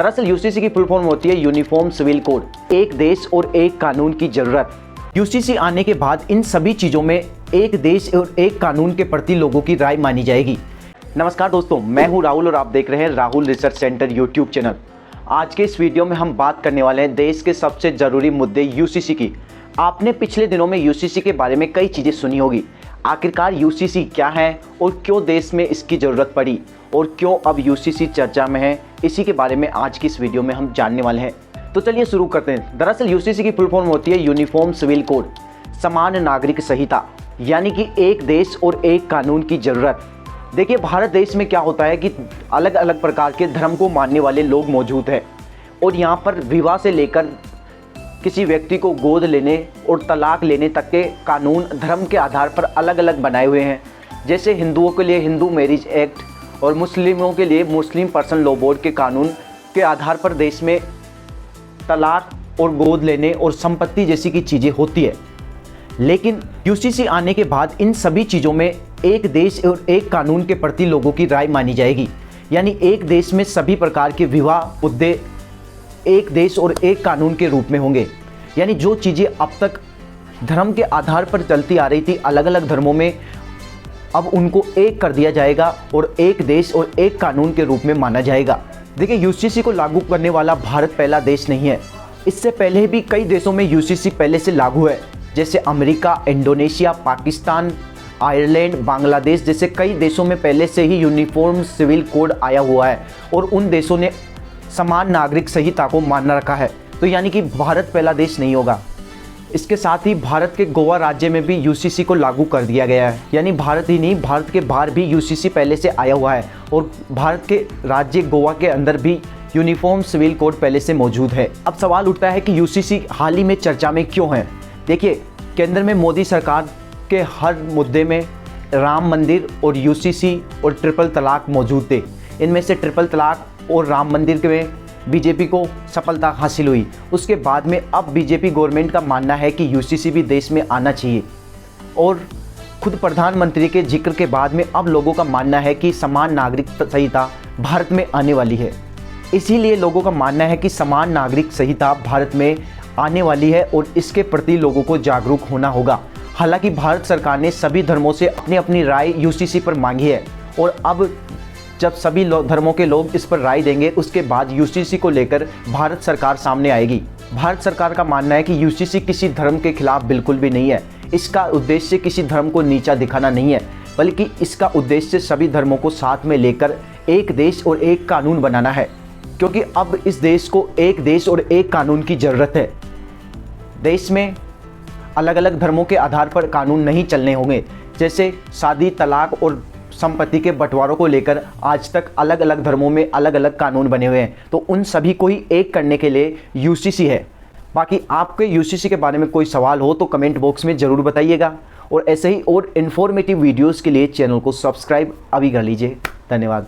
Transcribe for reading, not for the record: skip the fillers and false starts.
दरअसल यूसीसी की full form होती है यूनिफॉर्म सिविल कोड, एक देश और एक कानून की जरूरत। यूसीसी आने के बाद इन सभी चीज़ों में एक देश और एक कानून के प्रति लोगों की राय मानी जाएगी। नमस्कार दोस्तों, मैं हूं राहुल और आप देख रहे हैं Rahul research centre YouTube channel. आज के इस वीडियो में हम बात करने वाले हैं देश के सबसे ज़रूरी मुद्दे यूसीसी की। आपने पिछले दिनों में यूसीसी के बारे में कई चीज़ें सुनी होगी। आखिरकार यूसीसी क्या है और क्यों देश में इसकी ज़रूरत पड़ी और क्यों अब यूसीसी चर्चा में है, इसी के बारे में आज की इस वीडियो में हम जानने वाले हैं। तो चलिए शुरू करते हैं। दरअसल यूसीसी की फुल फॉर्म होती है यूनिफॉर्म सिविल कोड, समान नागरिक संहिता, यानी कि एक देश और एक कानून की ज़रूरत। देखिए, भारत देश में क्या होता है कि अलग अलग प्रकार के धर्म को मानने वाले लोग मौजूद हैं और यहाँ पर विवाह से लेकर किसी व्यक्ति को गोद लेने और तलाक लेने तक के कानून धर्म के आधार पर अलग अलग बनाए हुए हैं। जैसे हिंदुओं के लिए हिंदू मैरिज एक्ट और मुस्लिमों के लिए मुस्लिम पर्सन लॉ बोर्ड के कानून के आधार पर देश में तलाक और गोद लेने और संपत्ति जैसी की चीज़ें होती है। लेकिन यूसीसी आने के बाद इन सभी चीज़ों में एक देश और एक कानून के प्रति लोगों की राय मानी जाएगी, यानी एक देश में सभी प्रकार के विवाह मुद्दे एक देश और एक कानून के रूप में होंगे। यानी जो चीज़ें अब तक धर्म के आधार पर चलती आ रही थी अलग अलग धर्मों में, अब उनको एक कर दिया जाएगा और एक देश और एक कानून के रूप में माना जाएगा। देखिए, यूसीसी को लागू करने वाला भारत पहला देश नहीं है। इससे पहले भी कई देशों में यूसीसी पहले से लागू है, जैसे America, Indonesia, Pakistan, Ireland, Bangladesh जैसे कई देशों में पहले से ही यूनिफॉर्म सिविल कोड आया हुआ है और उन देशों ने समान नागरिक संहिता को मान रखा है। तो यानी कि भारत पहला देश नहीं होगा। इसके साथ ही भारत के गोवा राज्य में भी यूसीसी को लागू कर दिया गया है, यानी भारत ही नहीं, भारत के बाहर भी यूसीसी पहले से आया हुआ है और भारत के राज्य गोवा के अंदर भी यूनिफॉर्म सिविल कोड पहले से मौजूद है। अब सवाल उठता है कि यूसीसी हाल ही में चर्चा में क्यों है। देखिए, केंद्र में मोदी सरकार के हर मुद्दे में राम मंदिर और यूसीसी और ट्रिपल तलाक मौजूद थे। इनमें से ट्रिपल तलाक और राम मंदिर में बीजेपी को सफलता हासिल हुई। उसके बाद में अब बीजेपी गवर्नमेंट का मानना है कि यूसीसी भी देश में आना चाहिए और खुद प्रधानमंत्री के जिक्र के बाद में अब लोगों का मानना है कि समान नागरिक संहिता भारत में आने वाली है। इसीलिए लोगों का मानना है कि समान नागरिक संहिता भारत में आने वाली है और इसके प्रति लोगों को जागरूक होना होगा। हालांकि भारत सरकार ने सभी धर्मों से अपनी अपनी राय यूसीसी पर मांगी है और अब जब सभी धर्मों के लोग इस पर राय देंगे, उसके बाद यूसीसी को लेकर भारत सरकार सामने आएगी। भारत सरकार का मानना है कि यूसीसी किसी धर्म के खिलाफ बिल्कुल भी नहीं है। इसका उद्देश्य किसी धर्म को नीचा दिखाना नहीं है, बल्कि इसका उद्देश्य सभी धर्मों को साथ में लेकर एक देश और एक कानून बनाना है, क्योंकि अब इस देश को एक देश और एक कानून की ज़रूरत है। देश में अलग अलग धर्मों के आधार पर कानून नहीं चलने होंगे। जैसे शादी, तलाक और संपत्ति के बंटवारों को लेकर आज तक अलग अलग धर्मों में अलग अलग कानून बने हुए हैं, तो उन सभी को ही एक करने के लिए यूसीसी है। बाकी आपके यूसीसी के बारे में कोई सवाल हो तो कमेंट बॉक्स में ज़रूर बताइएगा और ऐसे ही और इन्फॉर्मेटिव वीडियोज़ के लिए चैनल को सब्सक्राइब अभी कर लीजिए। धन्यवाद।